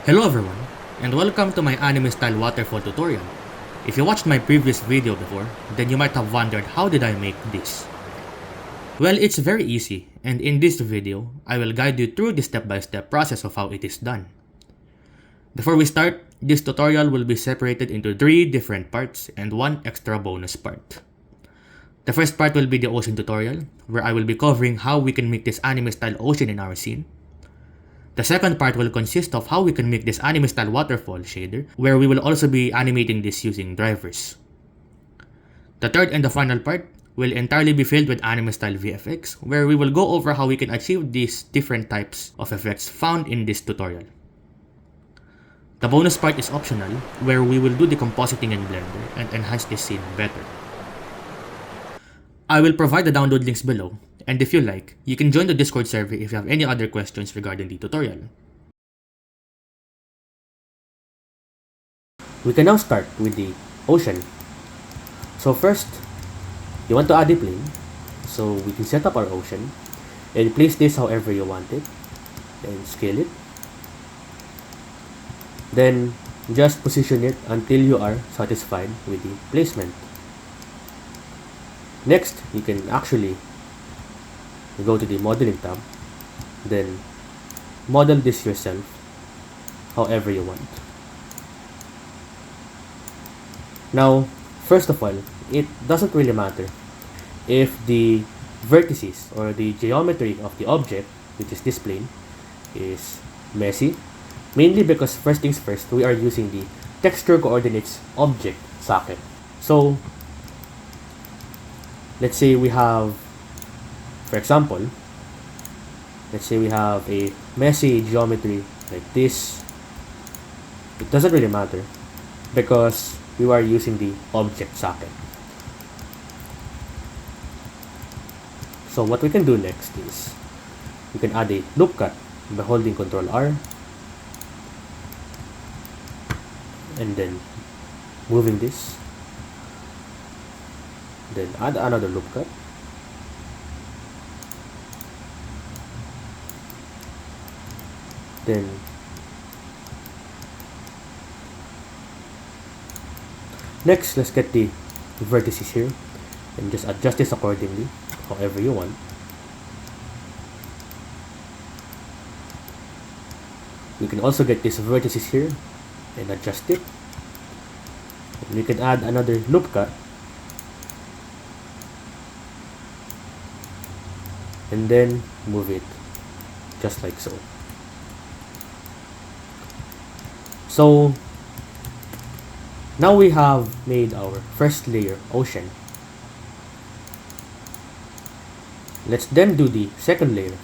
Hello everyone, and welcome to my anime style waterfall tutorial. If you watched my previous video before, then you might have wondered how did I make this? Well, it's very easy, and in this video, I will guide you through the step-by-step process of how it is done. Before we start, this tutorial will be separated into 3 different parts and 1 extra bonus part. The first part will be the ocean tutorial, where I will be covering how we can make this anime style ocean in our scene. The second part will consist of how we can make this anime style waterfall shader, where we will also be animating this using drivers. The third and the final part will entirely be filled with anime style VFX, where we will go over how we can achieve these different types of effects found in this tutorial. The bonus part is optional, where we will do the compositing in Blender and enhance this scene better. I will provide the download links below, and if you like, you can join the Discord server if you have any other questions regarding the tutorial. We can now start with the ocean. So first, you want to add a plane, so we can set up our ocean, and place this however you want it, and scale it. Then, just position it until you are satisfied with the placement. Next, you can actually go to the modeling tab, then model this yourself however you want. Now, first of all, it doesn't really matter if the vertices or the geometry of the object, which is this plane, is messy, mainly because first things first, we are using the texture coordinates object socket. So, let's say we have, for example, let's say we have a messy geometry like this. It doesn't really matter because we are using the object socket. So what we can do next is we can add a loop cut by holding Ctrl R and then moving this. Then add another loop cut. Then next, let's get the vertices here and just adjust this accordingly, however you want. We can also get these vertices here and adjust it. And we can add another loop cut and then move it just like so. So now we have made our first layer ocean. Let's then do the second layer.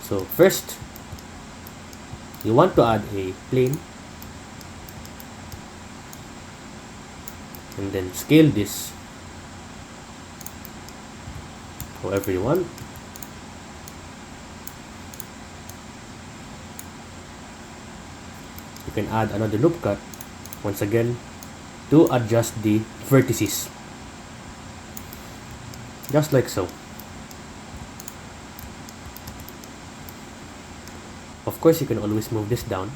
So first, you want to add a plane and then scale this however you want. You can add another loop cut once again to adjust the vertices, just like so. Of course, you can always move this down.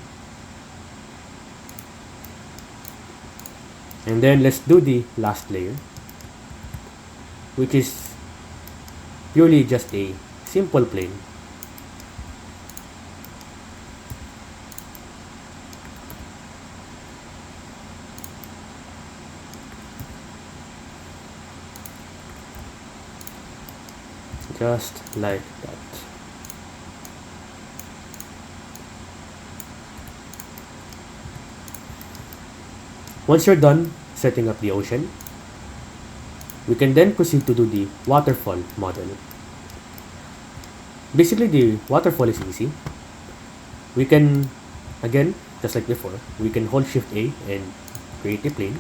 And then let's do the last layer, which is purely just a simple plane. Just like that. Once you're done setting up the ocean, we can then proceed to do the waterfall model. Basically, the waterfall is easy. We can, again, just like before, we can hold Shift A and create a plane.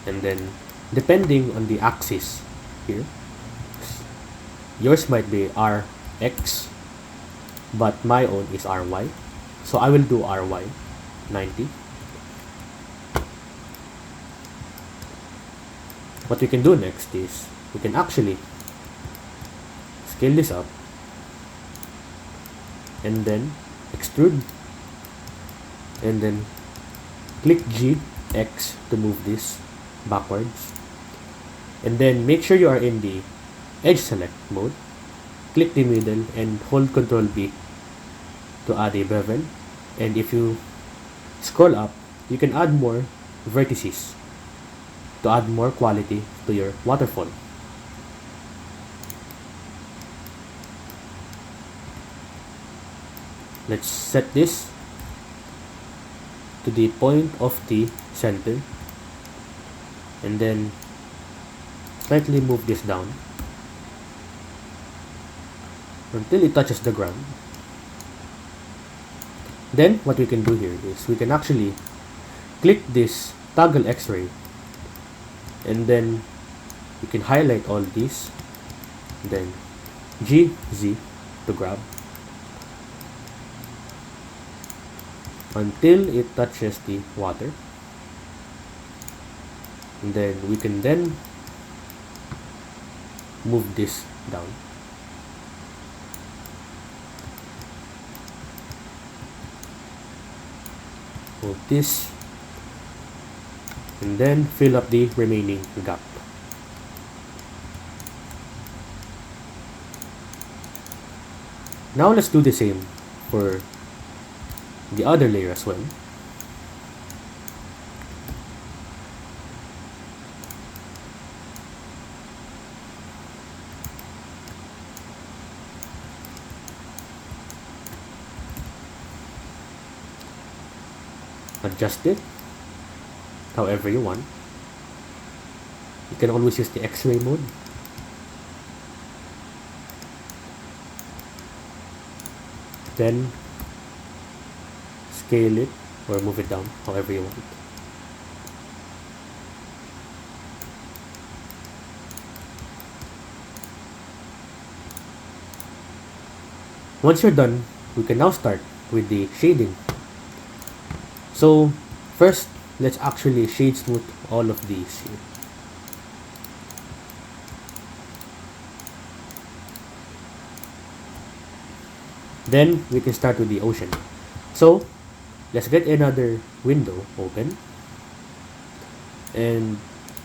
And then, depending on the axis here, yours might be RX, but my own is RY. So I will do RY 90. What we can do next is we can actually scale this up and then extrude, and then click G, X to move this backwards, and then make sure you are in the edge select mode. Click the middle and hold Ctrl B to add a bevel, and if you scroll up, you can add more vertices to add more quality to your waterfall. Let's set this to the point of the center, and then slightly move this down until it touches the ground. Then what we can do here is we can actually click this toggle X-ray, and then you can highlight all these, then G, Z to grab until it touches the water, and then we can then move this down. Move this, and then fill up the remaining gap. Now let's do the same for the other layer as well. Adjust it however you want. You can always use the X-ray mode. Then scale it or move it down however you want. Once you're done, we can now start with the shading. So first, let's actually shade smooth all of these here. Then we can start with the ocean. So let's get another window open and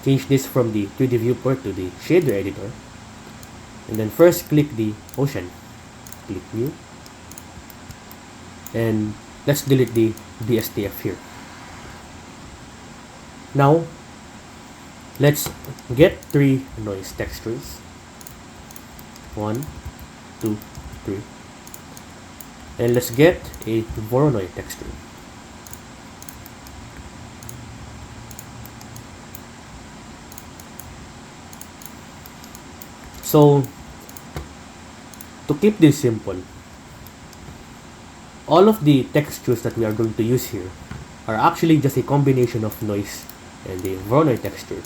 change this from the 3D viewport to the shader editor. And then first click the ocean, click new, and let's delete the BSTF here. Now let's get 3 noise textures. 1, 2, 3. And let's get a Voronoi texture. So to keep this simple, all of the textures that we are going to use here are actually just a combination of noise and the Voronoi texture.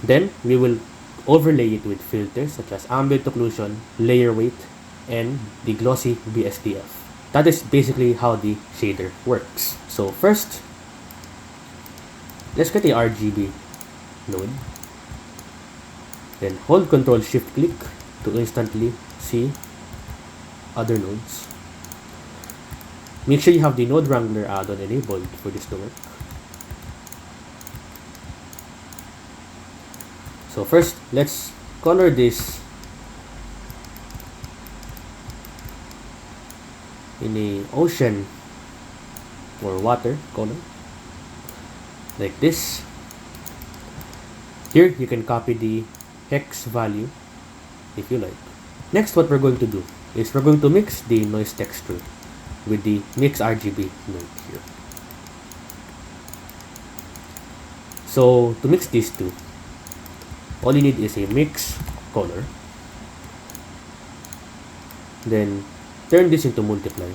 Then we will overlay it with filters such as ambient occlusion, layer weight, and the glossy BSDF. That is basically how the shader works. So first, let's get a RGB node. Then hold Ctrl Shift click to instantly see other nodes. Make sure you have the Node Wrangler add-on enabled for this to work. So first, let's color this in a ocean or water color, like this. Here, you can copy the hex value if you like. Next, what we're going to do is we're going to mix the noise texture with the mix RGB node here. So to mix these two, all you need is a mix color. Then turn this into multiply.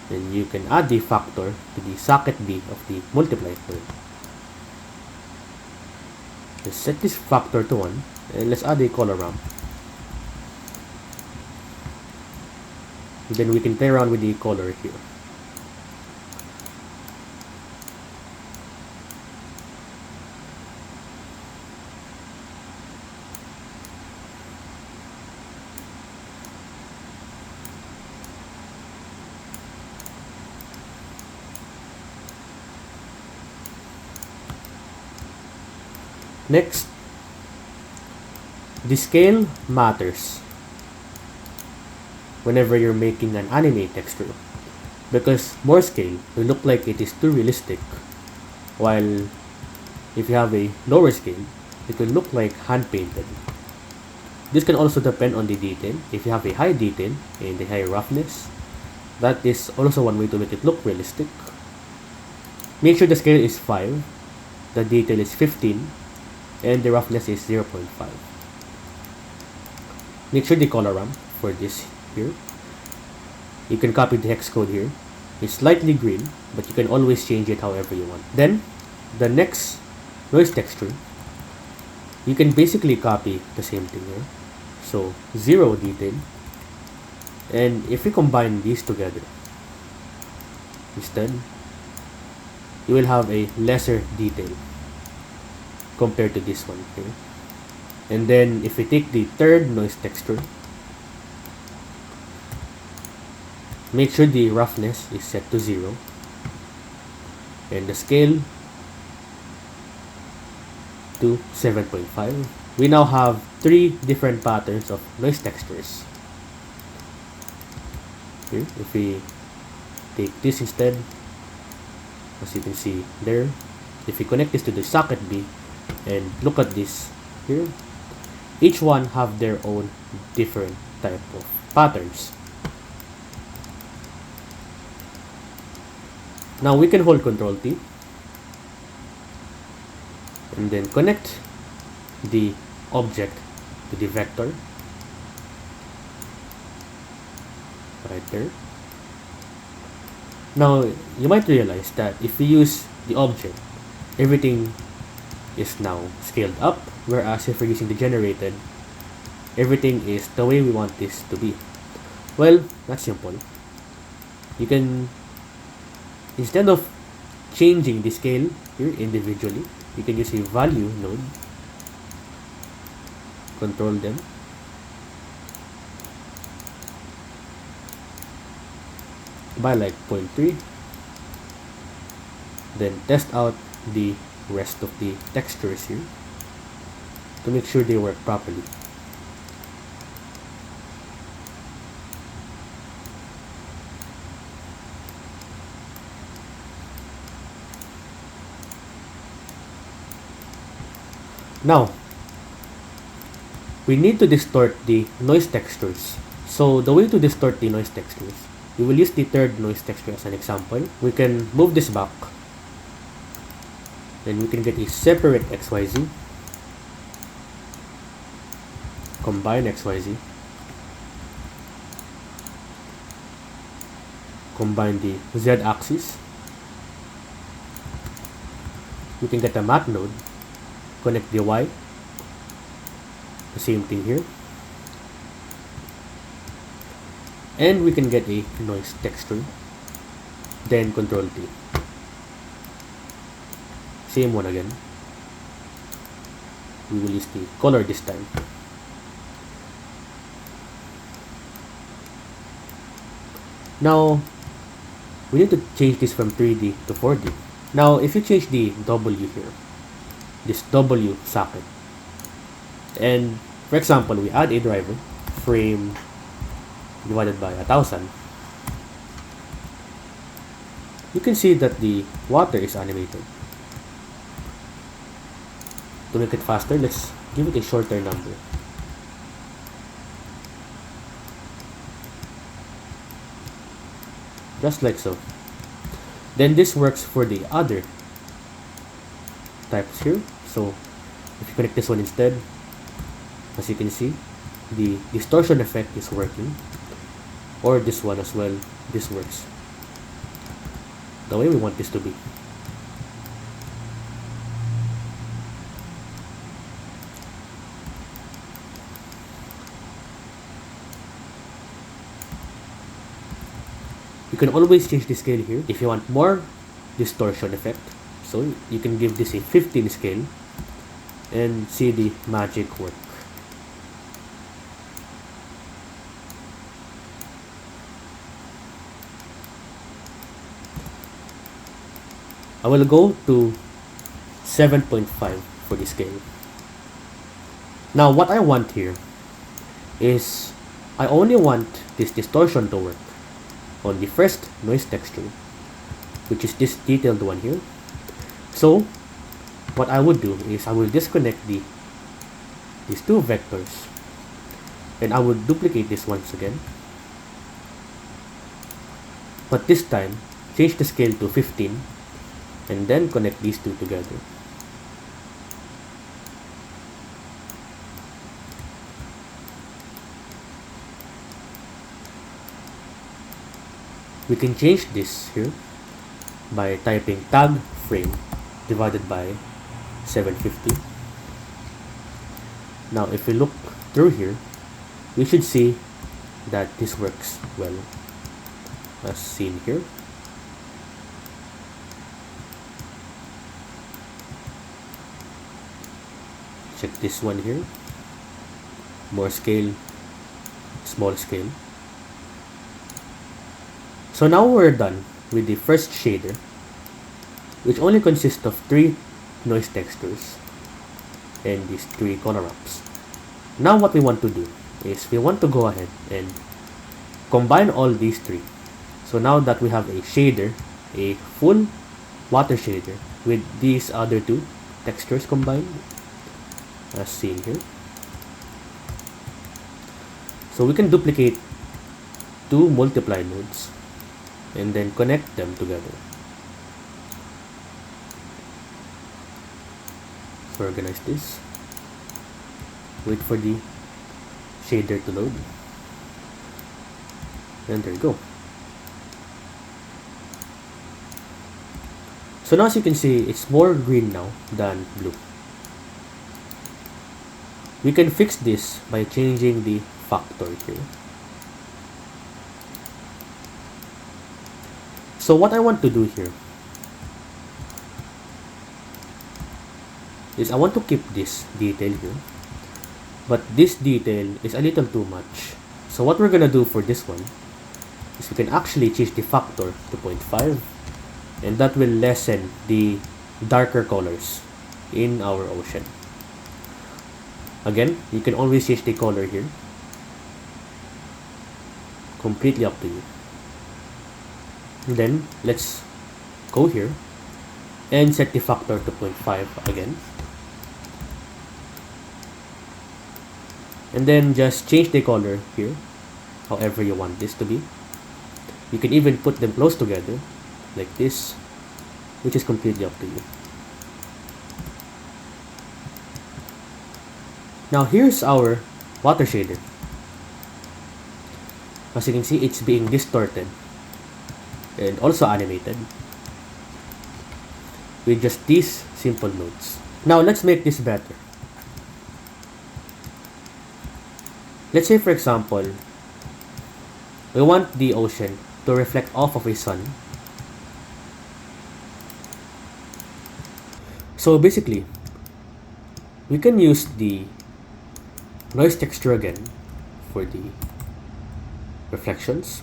Then you can add the factor to the socket B of the multiply node. Let's set this factor to 1 and let's add a color ramp. Then we can play around with the color here. Next, the scale matters whenever you're making an anime texture, because more scale will look like it is too realistic, while if you have a lower scale, it will look like hand painted. This can also depend on the detail. If you have a high detail and a high roughness, that is also one way to make it look realistic. Make sure the scale is 5, the detail is 15, and the roughness is 0.5. Make sure the color ramp for this here, you can copy the hex code here. It's slightly green, but you can always change it however you want. Then, the next noise texture, you can basically copy the same thing here. So 0 detail, and if we combine these together instead, you will have a lesser detail compared to this one here. And then if we take the third noise texture, make sure the roughness is set to 0 and the scale to 7.5. We now have 3 different patterns of noise textures. Here, if we take this instead, as you can see there, if we connect this to the socket B and look at this here, each one have their own different type of patterns. Now we can hold Ctrl T and then connect the object to the vector right there. Now you might realize that if we use the object, everything is now scaled up, whereas if we're using the generated, everything is the way we want this to be. Well, that's simple. You can, instead of changing the scale here individually, you can use a value node, control them, by like 0.3, then test out the rest of the textures here to make sure they work properly. Now, we need to distort the noise textures. So the way to distort the noise textures, we will use the third noise texture as an example. We can move this back. Then we can get a separate XYZ. Combine XYZ. Combine the Z axis. We can get a map node. Connect the Y. The same thing here. And we can get a noise texture. Then Ctrl T. Same one again. We will use the color this time. Now, we need to change this from 3D to 4D. Now, if you change the W here, this W socket, and for example, we add a driver, frame divided by 1000, you can see that the water is animated. To make it faster, let's give it a shorter number. Just like so. Then this works for the other types here. So if you connect this one instead, as you can see, the distortion effect is working. Or this one as well, this works the way we want this to be. You can always change the scale here if you want more distortion effect. So you can give this a 15 scale and see the magic work. I will go to 7.5 for the scale. Now what I want here is I only want this distortion to work on the first noise texture, which is this detailed one here. So what I would do is I will disconnect these two vectors, and I would duplicate this once again, but this time change the scale to 15 and then connect these two together. We can change this here by typing tag frame divided by 750. Now if we look through here, we should see that this works well, as seen here. Check this one here, more scale, small scale. So now we're done with the first shader, which only consists of 3 noise textures and these 3 color ramps. Now what we want to do is we want to go ahead and combine all these 3. So now that we have a shader, a full water shader with these other 2 textures combined, as seen here. So we can duplicate 2 multiply nodes and then connect them together. So organize this, wait for the shader to load, and there you go. So now as you can see, it's more green now than blue. We can fix this by changing the factor here. So what I want to do here is I want to keep this detail here, but this detail is a little too much. So what we're gonna do for this one is we can actually change the factor to 0.5, and that will lessen the darker colors in our ocean. Again, you can always change the color here, completely up to you. And then let's go here and set the factor to 0.5 again, and then just change the color here however you want this to be. You can even put them close together like this, which is completely up to you. Now here's our water shader. As you can see, it's being distorted and also animated with just these simple nodes. Now let's make this better. Let's say for example, we want the ocean to reflect off of a sun. So basically, we can use the noise texture again for the reflections.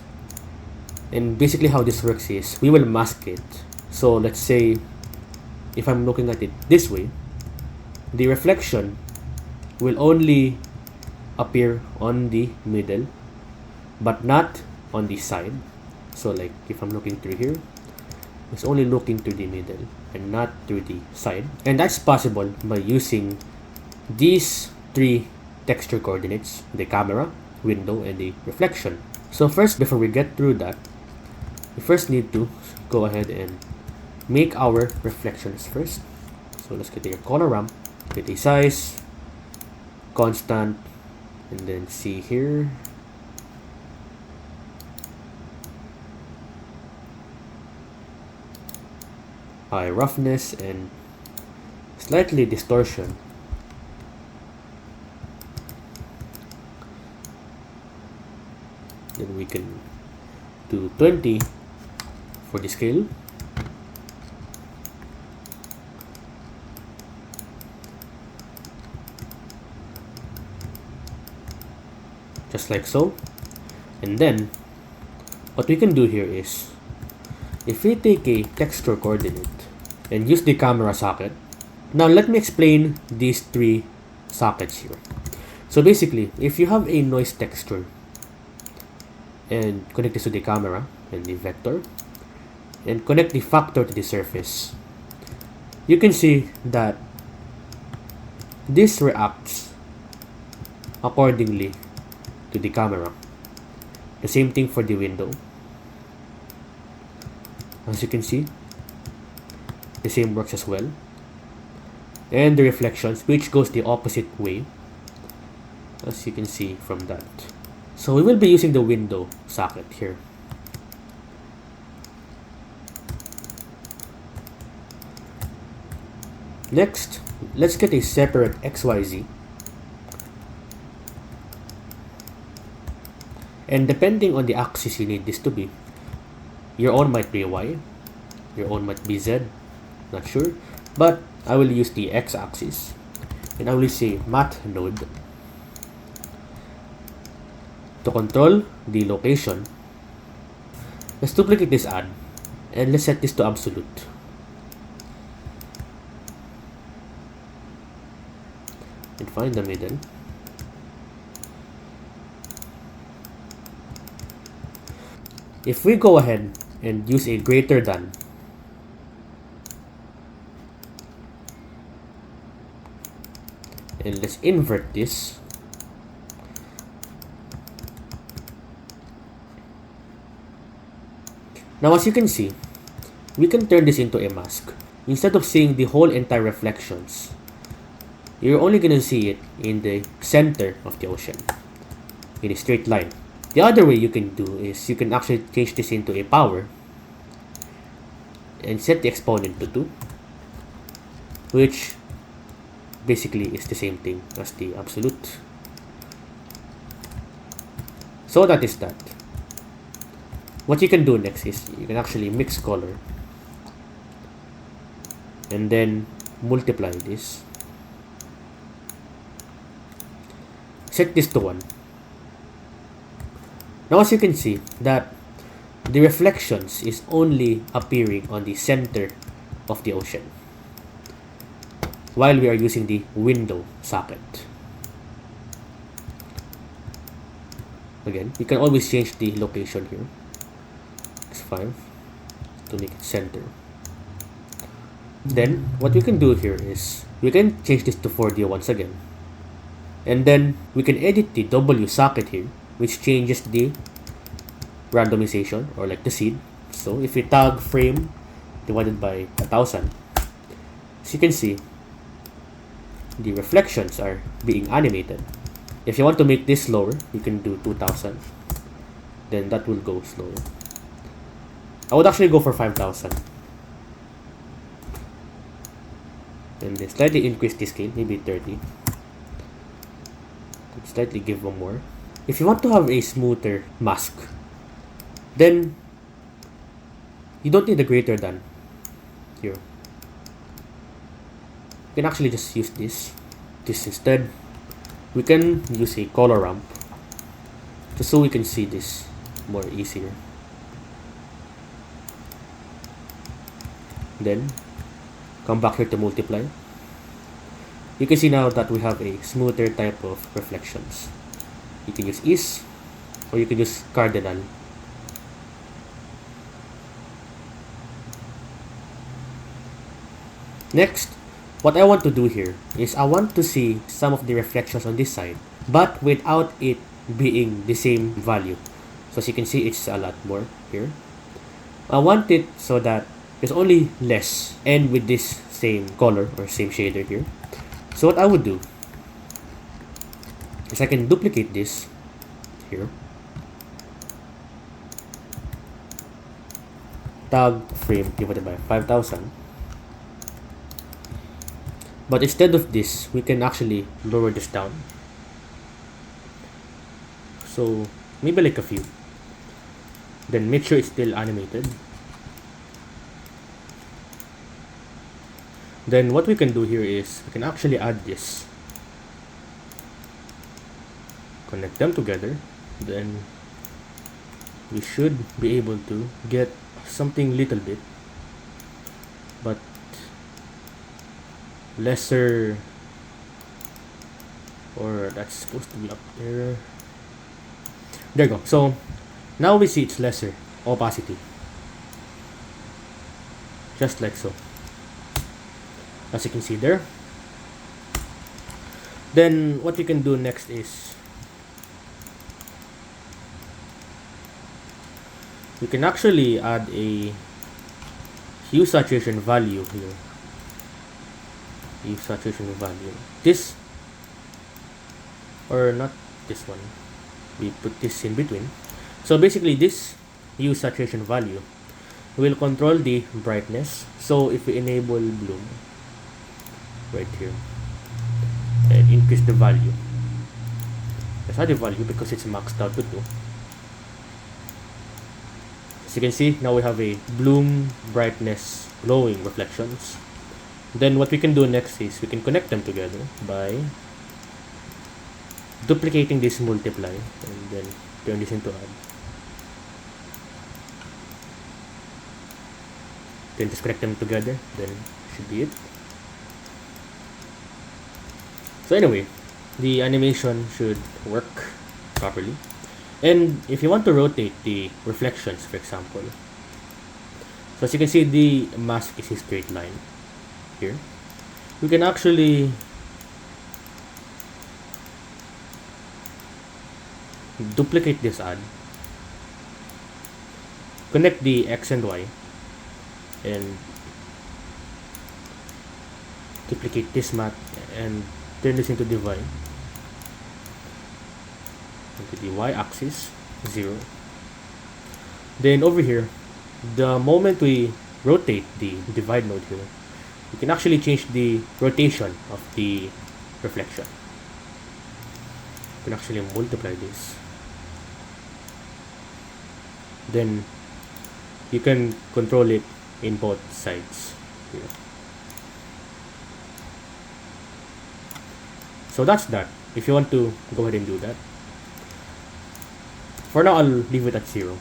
And basically how this works is we will mask it. So let's say if I'm looking at it this way, the reflection will only appear on the middle but not on the side. So like if I'm looking through here, it's only looking through the middle and not through the side. And that's possible by using these 3 texture coordinates: the camera, window, and the reflection. So first, before we get through that, we first need to go ahead and make our reflections first. So let's get a color ramp, get a size, constant, and then see here. High roughness and slightly distortion. Then we can do 20 for the scale. Just like so. And then what we can do here is, if we take a texture coordinate and use the camera socket. Now let me explain these 3 sockets here. So basically, if you have a noise texture and connect this to the camera and the vector and connect the factor to the surface, you can see that this reacts accordingly to the camera. The same thing for the window. As you can see, the same works as well. And the reflections, which goes the opposite way, as you can see from that. So we will be using the window socket here. Next, let's get a separate XYZ. And depending on the axis you need this to be, your own might be Y, your own might be Z, not sure. But I will use the X-axis, and I will say math node to control the location. Let's duplicate this add, and let's set this to absolute. And find the middle. If we go ahead and use a greater than, and let's invert this, now as you can see, we can turn this into a mask. Instead of seeing the whole entire reflections, you're only going to see it in the center of the ocean, in a straight line. The other way you can do is you can actually change this into a power and set the exponent to 2, which basically is the same thing as the absolute. So that is that. What you can do next is you can actually mix color and then multiply this. Set this to 1. Now as you can see that the reflections is only appearing on the center of the ocean while we are using the window socket. Again, you can always change the location here. X5 to make it center. Then what we can do here is we can change this to 4D once again. And then we can edit the W socket here, which changes the randomization, or like the seed. So if we tag frame divided by 1000, as you can see, the reflections are being animated. If you want to make this slower, you can do 2000, then that will go slower. I would actually go for 5000 and then slightly increase the scale, maybe 30. Slightly give one more. If you want to have a smoother mask, then you don't need a greater than here. You can actually just use this instead. We can use a color ramp just so we can see this more easier. Then come back here to multiply. You can see now that we have a smoother type of reflections. You can use is, or you can use cardinal. Next, what I want to do here is I want to see some of the reflections on this side, but without it being the same value. So as you can see, it's a lot more here. I want it so that there's only less, and with this same color or same shader here. So what I would do is I can duplicate this here, tag frame divided by 5000, but instead of this we can actually lower this down, so maybe like a few, then make sure it's still animated. Then what we can do here is we can actually add this, connect them together, then we should be able to get something little bit but lesser or that's supposed to be up there. There you go. So now we see it's lesser opacity, just like so, as you can see there. Then what we can do next is we can actually add a hue saturation value here. Hue saturation value. This, or not this one. We put this in between. So basically this hue saturation value will control the brightness. So if we enable bloom right here and increase the value, let's add the value because it's maxed out to 2. As you can see, now we have a bloom, brightness, glowing reflections. Then what we can do next is we can connect them together by duplicating this multiply and then turn this into add. Then just connect them together, then should be it. So anyway, the animation should work properly. And if you want to rotate the reflections, for example, so as you can see, the mask is a straight line here. We can actually duplicate this add, connect the X and Y, and duplicate this matte and turn this into the Y, into the Y axis 0. Then over here, the moment we rotate the divide node here, you can actually change the rotation of the reflection. You can actually multiply this. Then you can control it in both sides here. So that's that. If you want to go ahead and do that. For now, I'll leave it at 0.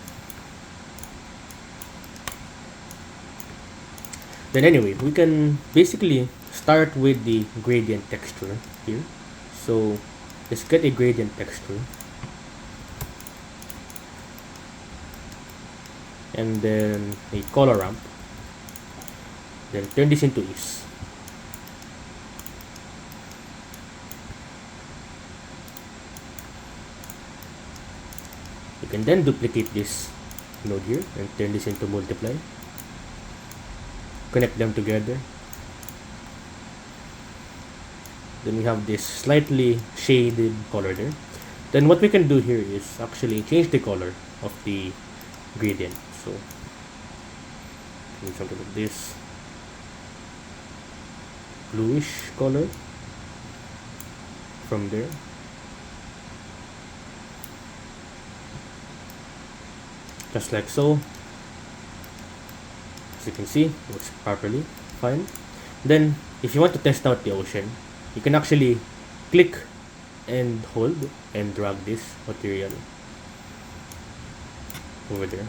Then anyway, we can basically start with the gradient texture here. So let's get a gradient texture. And then a color ramp. Then turn this into ease. You can then duplicate this node here and turn this into multiply. Connect them together. Then we have this slightly shaded color there. Then what we can do here is actually change the color of the gradient. So something like this bluish color from there. Just like so. As you can see, it works properly, fine. Then if you want to test out the ocean, you can actually click and hold and drag this material over there.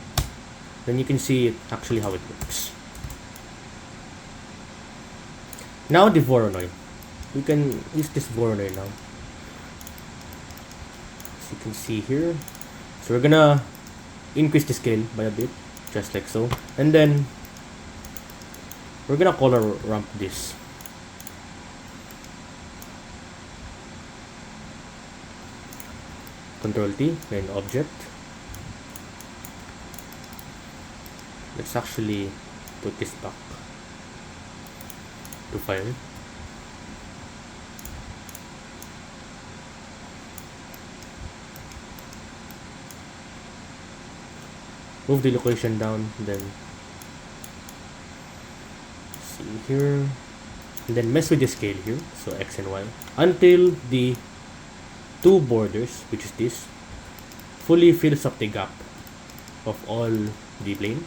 Then you can see actually how it works. Now the Voronoi. We can use this Voronoi now. As you can see here. So we're gonna increase the scale by a bit, just like so. And then we're gonna color ramp this. Control T, then object. Let's actually put this back to file. Move the location down, then see here, and then mess with the scale here, so X and Y, until the two borders, which is this, fully fills up the gap of all the plane.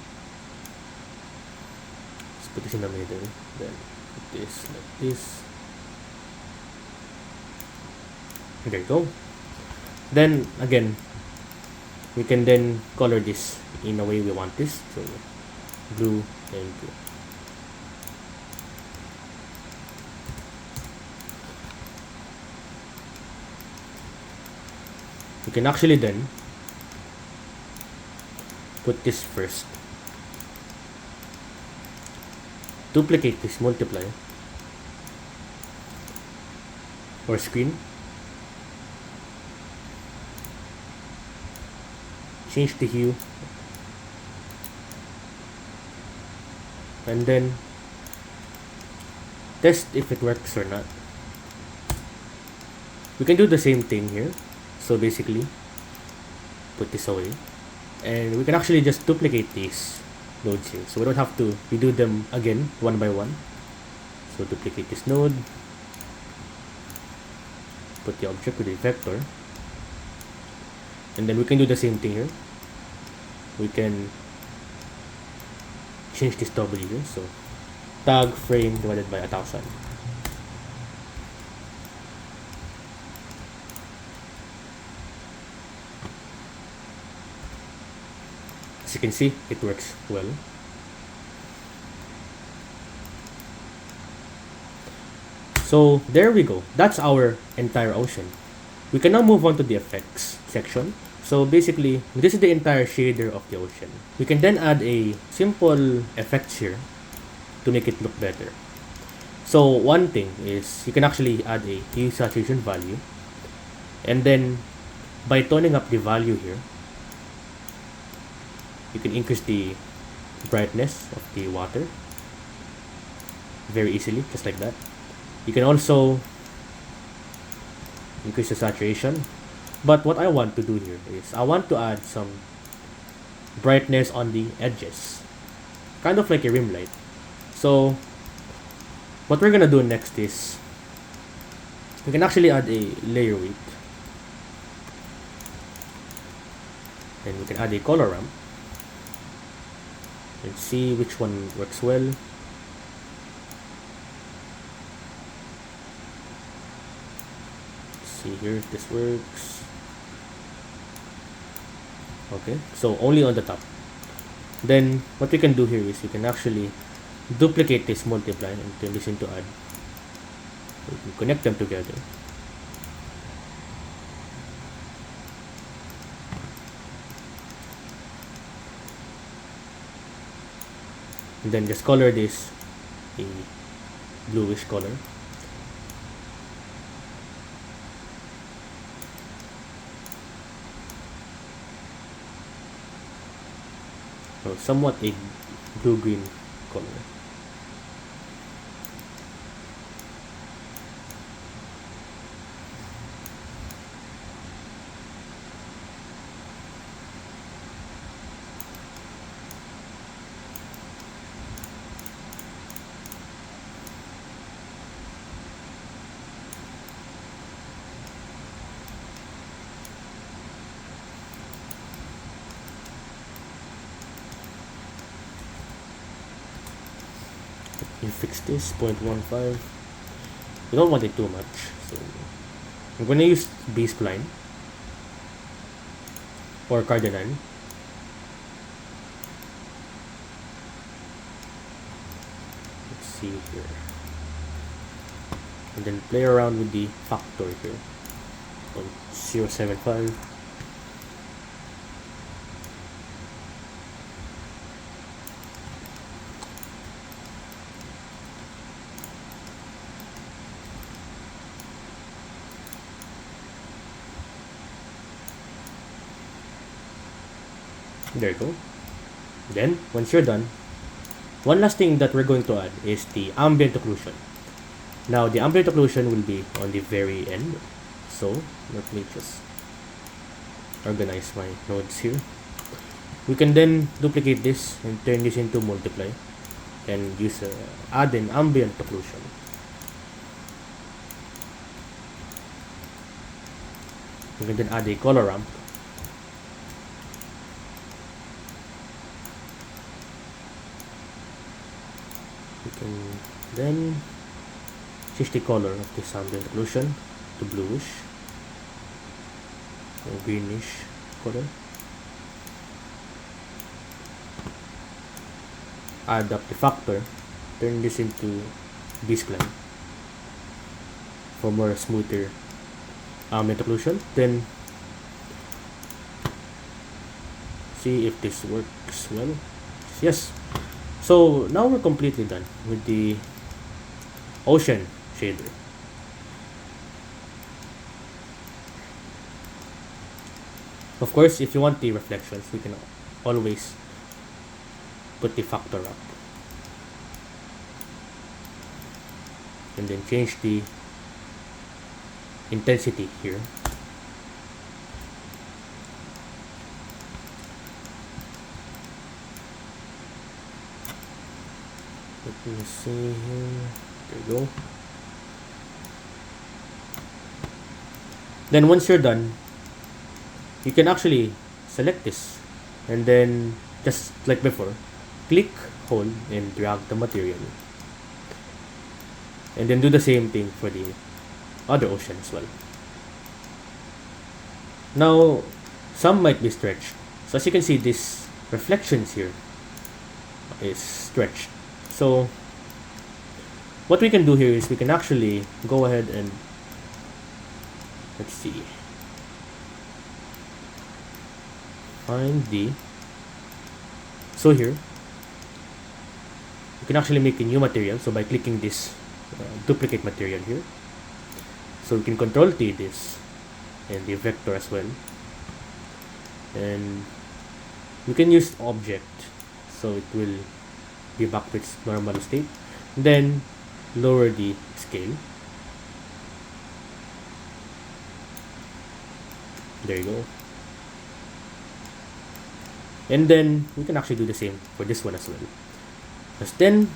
Let's put this in the middle, then put this like this. There you go. Then again, we can then color this in a way we want this, so blue and blue. We can actually then put this first, duplicate this multiply or screen, change the hue, and then test if it works or not. We can do the same thing here. So basically, put this away, and we can actually just duplicate these nodes here, so we don't have to redo them again one by one. So duplicate this node, put the object with a vector, and then we can do the same thing here. We can change this W here, so tag frame divided by 1000. As you can see, it works well. So there we go. That's our entire ocean. We can now move on to the effects section. So basically, this is the entire shader of the ocean. We can then add a simple effects here to make it look better. So one thing is you can actually add a hue saturation value, and then by toning up the value here, you can increase the brightness of the water very easily, just like that. You can also increase the saturation, but what I want to do here is I want to add some brightness on the edges, kind of like a rim light. So what we're gonna do next is we can actually add a layer weight, and we can add a color ramp and see which one works well. See here if this works. Okay, so only on the top. Then what we can do here is we can actually duplicate this multiply and turn this into add. We can connect them together. And then just color this a bluish color. So somewhat a blue-green color. You fix this 0.15. You don't want it too much, so I'm going to use B-spline or cardinal. Let's see here, and then play around with the factor here on 0.75. There you go. Then once you're done, one last thing that we're going to add is the ambient occlusion. Now the ambient occlusion will be on the very end, so let me just organize my nodes here. We can then duplicate this and turn this into multiply and use add an ambient occlusion. We can then add a color ramp. We can then change the color of this ambient occlusion to bluish or greenish color. Add up the factor, turn this into B-spline for more smoother ambient occlusion. Then see if this works well. Yes. So now we're completely done with the ocean shader. Of course, if you want the reflections, we can always put the factor up and then change the intensity here. Let me see here. There you go. Then once you're done, you can actually select this and then just like before, click, hold, and drag the material. And then do the same thing for the other ocean as well. Now, some might be stretched. So as you can see, this reflections here is stretched. So what we can do here is we can actually go ahead and let's see, find the, so here you can actually make a new material. So by clicking this duplicate material here, so we can control T this and the vector as well, and we can use object so it will be back to its normal state. Then lower the scale. There you go. And then we can actually do the same for this one as well. Just then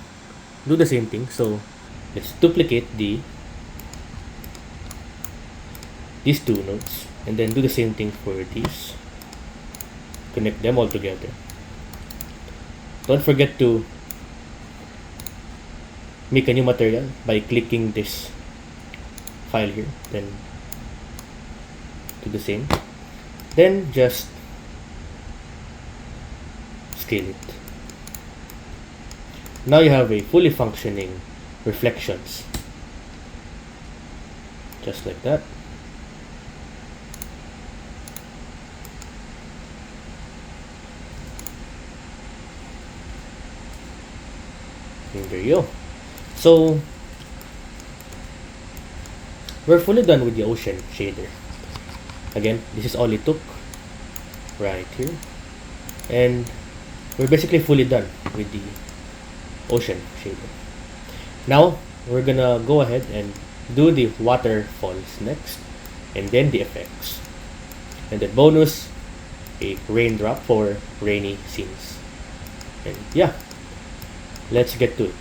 do the same thing. So let's duplicate these two nodes and then do the same thing for these. Connect them all together. Don't forget to make a new material by clicking this file here, then do the same, then just scale it. Now you have a fully functioning reflections, just like that. And there you go. So we're fully done with the ocean shader. Again, this is all it took right here, and we're basically fully done with the ocean shader. Now we're gonna go ahead and do the waterfalls next, and then the effects, and then bonus, a raindrop for rainy scenes. And yeah, let's get to it.